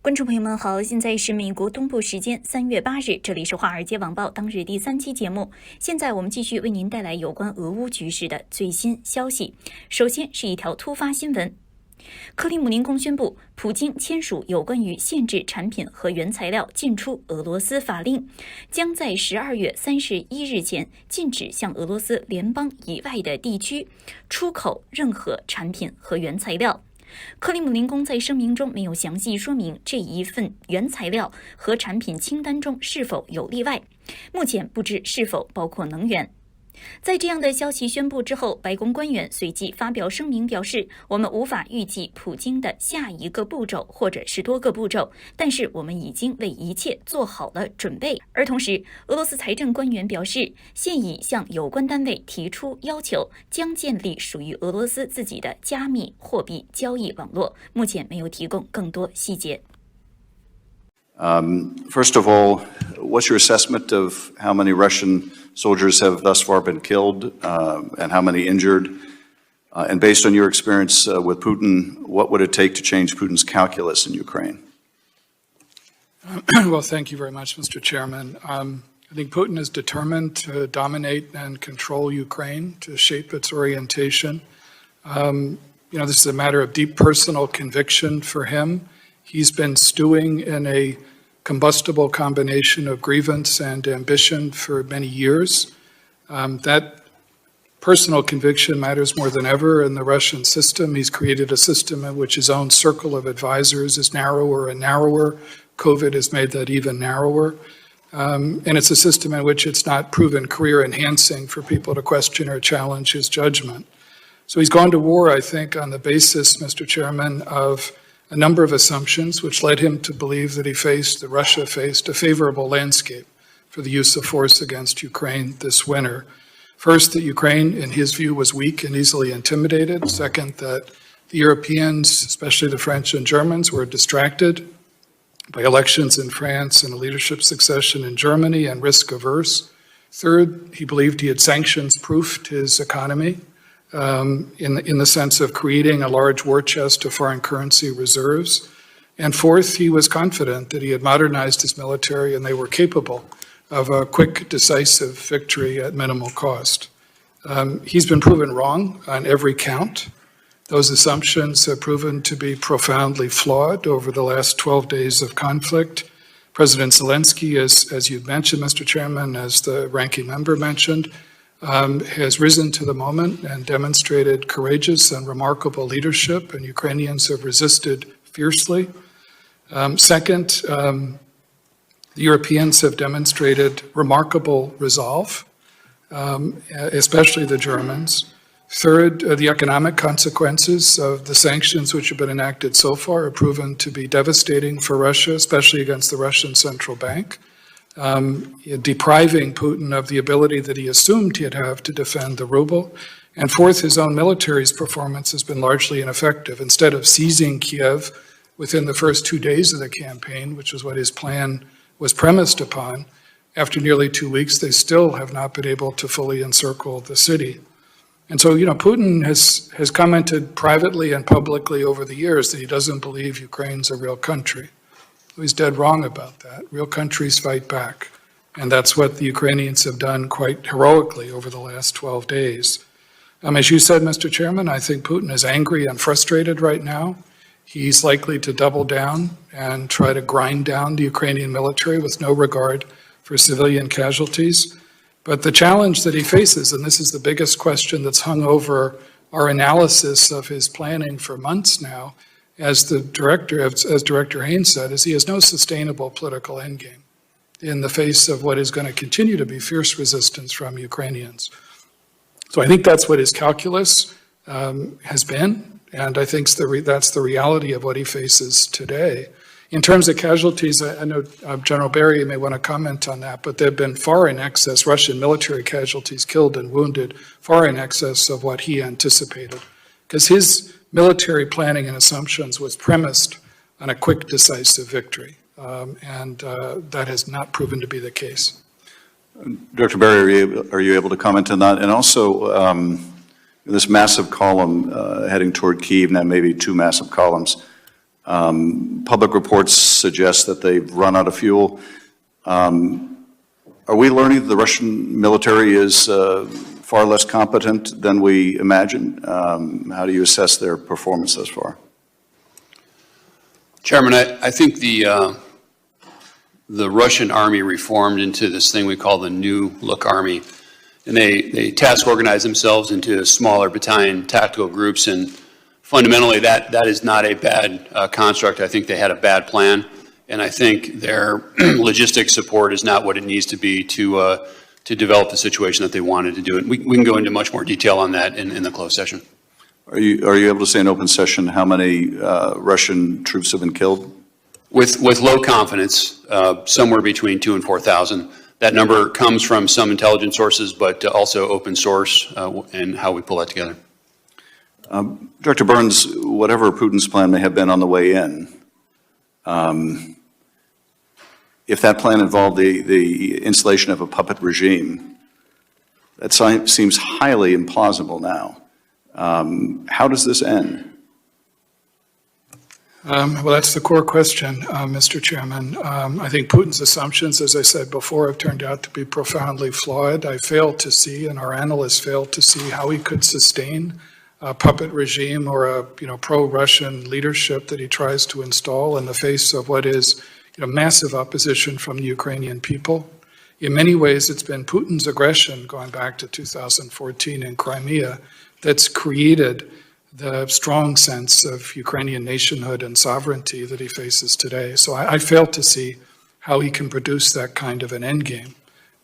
观众朋友们好，现在是美国东部时间3月8日，这里是华尔街网报当日第3期节目。现在我们继续为您带来有关俄乌局势的最新消息。首先是一条突发新闻。克里姆林宫宣布，普京签署有关于限制产品和原材料进出俄罗斯法令，将在12月31日前禁止向俄罗斯联邦以外的地区出口任何产品和原材料。克里姆林宫在声明中没有详细说明这一份原材料和产品清单中是否有例外，目前不知是否包括能源。在这样的消息宣布之后，白宫官员随即发表声明表示，我们无法预计普京的下一个步骤或者是多个步骤，但是我们已经为一切做好了准备。而同时，俄罗斯财政官员表示，现已向有关单位提出要求，将建立属于俄罗斯自己的加密货币交易网络，目前没有提供更多细节。First of all, what's your assessment of how many Russian soldiers have thus far been killed and how many injured? And based on your experience with Putin, what would it take to change Putin's calculus in Ukraine? Well, thank you very much, Mr. Chairman. I think Putin is determined to dominate and control Ukraine, to shape its orientation. This is a matter of deep personal conviction for him. He's been stewing in a combustible combination of grievance and ambition for many years. That personal conviction matters more than ever in the Russian system. He's created a system in which his own circle of advisors is narrower and narrower. COVID has made that even narrower. And it's a system in which it's not proven career enhancing for people to question or challenge his judgment. So he's gone to war, I think, on the basis, Mr. Chairman, of a number of assumptions which led him to believe that Russia faced a favorable landscape for the use of force against Ukraine this winter. First, that Ukraine, in his view, was weak and easily intimidated. Second, that the Europeans, especially the French and Germans, were distracted by elections in France and a leadership succession in Germany and risk averse. Third, he believed he had sanctions-proofed his economy. In the sense of creating a large war chest of foreign currency reserves. And fourth, he was confident that he had modernized his military and they were capable of a quick, decisive victory at minimal cost. He's been proven wrong on every count. Those assumptions have proven to be profoundly flawed over the last 12 days of conflict. President Zelensky, as you mentioned, Mr. Chairman, as the ranking member mentioned, has risen to the moment and demonstrated courageous and remarkable leadership, and Ukrainians have resisted fiercely. Second, the Europeans have demonstrated remarkable resolve, especially the Germans. Third, the economic consequences of the sanctions which have been enacted so far are proven to be devastating for Russia, especially against the Russian central bank. Depriving Putin of the ability that he assumed he'd have to defend the ruble. And fourth, his own military's performance has been largely ineffective. Instead of seizing Kiev within the first 2 days of the campaign, which was what his plan was premised upon, after nearly 2 weeks, they still have not been able to fully encircle the city. And so, Putin has commented privately and publicly over the years that he doesn't believe Ukraine's a real country. He's dead wrong about that. Real countries fight back. And that's what the Ukrainians have done quite heroically over the last 12 days. As you said, Mr. Chairman, I think Putin is angry and frustrated right now. He's likely to double down and try to grind down the Ukrainian military with no regard for civilian casualties. But the challenge that he faces, and this is the biggest question that's hung over our analysis of his planning for months now, as Director Haynes said, is he has no sustainable political endgame in the face of what is going to continue to be fierce resistance from Ukrainians. So I think that's what his calculus has been, and I think that's the reality of what he faces today. In terms of casualties, I know General Barry may want to comment on that, but there have been far in excess Russian military casualties killed and wounded, far in excess of what he anticipated, because his military planning and assumptions was premised on a quick, decisive victory, and that has not proven to be the case. Director Barry, are you able to comment on that? And also, this massive column heading toward Kyiv, now maybe two massive columns, Public reports suggest that they've run out of fuel. Are we learning that the Russian military is far less competent than we imagined? How do you assess their performance thus far? Chairman, I think the Russian army reformed into this thing we call the New Look Army. And they task organize themselves into smaller battalion tactical groups. And fundamentally, that is not a bad construct. I think they had a bad plan. And I think their logistics support is not what it needs to be to develop the situation that they wanted to do. And we can go into much more detail on that in the closed session. Are you able to say in open session how many Russian troops have been killed? With low confidence, somewhere between 2,000 and 4,000. That number comes from some intelligence sources, but also open source and how we pull that together. Director Burns, whatever Putin's plan may have been on the way in, if that plan involved the installation of a puppet regime, that seems highly implausible now. How does this end? Well, that's the core question, Mr. Chairman. I think Putin's assumptions, as I said before, have turned out to be profoundly flawed. I failed to see, and our analysts failed to see, how he could sustain a puppet regime or a pro-Russian leadership that he tries to install in the face of what is massive opposition from the Ukrainian people. In many ways, it's been Putin's aggression going back to 2014 in Crimea that's created the strong sense of Ukrainian nationhood and sovereignty that he faces today. So I fail to see how he can produce that kind of an endgame.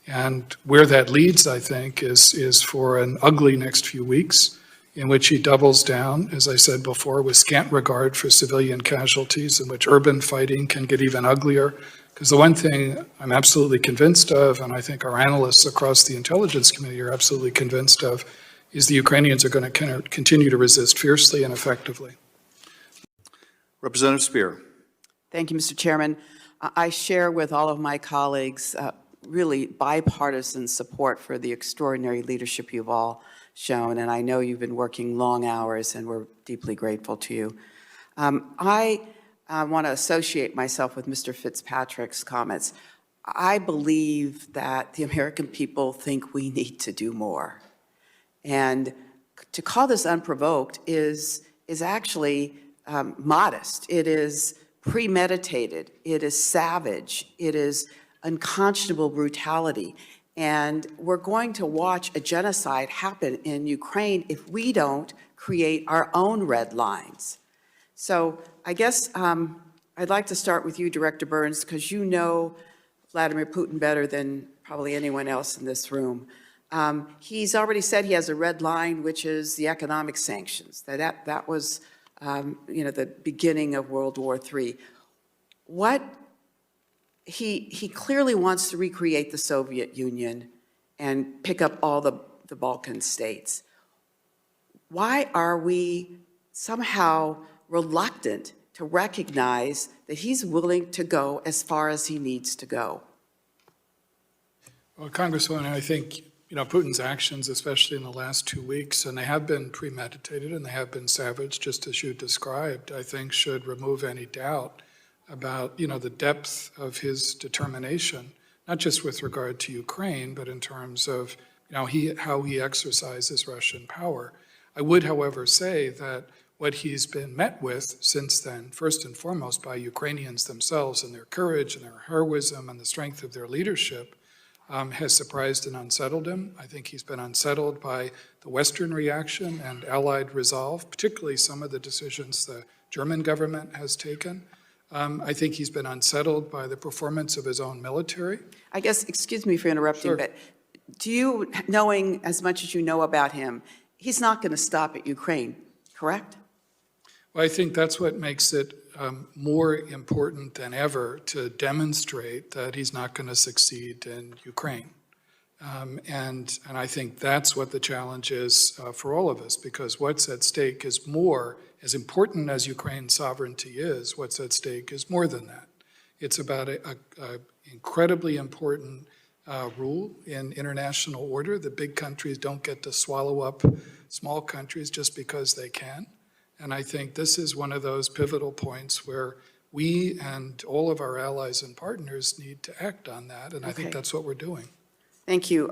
And where that leads, I think, is for an ugly next few weeks in which he doubles down, as I said before, with scant regard for civilian casualties, in which urban fighting can get even uglier. Because the one thing I'm absolutely convinced of, and I think our analysts across the intelligence community are absolutely convinced of, is the Ukrainians are going to continue to resist fiercely and effectively. Representative Speer. Thank you, Mr. Chairman. I share with all of my colleagues really bipartisan support for the extraordinary leadership you've all shown, and I know you've been working long hours, and we're deeply grateful to you. I want to associate myself with Mr. Fitzpatrick's comments. I believe that the American people think we need to do more. And to call this unprovoked is actually modest. It is premeditated. It is savage. It is unconscionable brutality. And we're going to watch a genocide happen in Ukraine if we don't create our own red lines. So I guess I'd like to start with you, Director Burns, because you know Vladimir Putin better than probably anyone else in this room. He's already said he has a red line, which is the economic sanctions. That was, the beginning of World War III. He clearly wants to recreate the Soviet Union and pick up all the Balkan states. Why are we somehow reluctant to recognize that he's willing to go as far as he needs to go? Well, Congresswoman, I think Putin's actions, especially in the last 2 weeks, and they have been premeditated and they have been savage, just as you described, I think should remove any doubt about, the depth of his determination, not just with regard to Ukraine, but in terms of, how he exercises Russian power. I would, however, say that what he's been met with since then, first and foremost by Ukrainians themselves and their courage and their heroism and the strength of their leadership, has surprised and unsettled him. I think he's been unsettled by the Western reaction and allied resolve, particularly some of the decisions the German government has taken. I think he's been unsettled by the performance of his own military. I guess, excuse me for interrupting, Sure. but do you, knowing as much as you know about him, he's not going to stop at Ukraine, correct? Well, I think that's what makes it more important than ever to demonstrate that he's not going to succeed in Ukraine. And I think that's what the challenge is for all of us, because what's at stake is more, as important as Ukraine's sovereignty is, what's at stake is more than that. It's about an incredibly important rule in international order. The big countries don't get to swallow up small countries just because they can. And I think this is one of those pivotal points where we and all of our allies and partners need to act on that, and I think Okay. that's what we're doing. Thank you.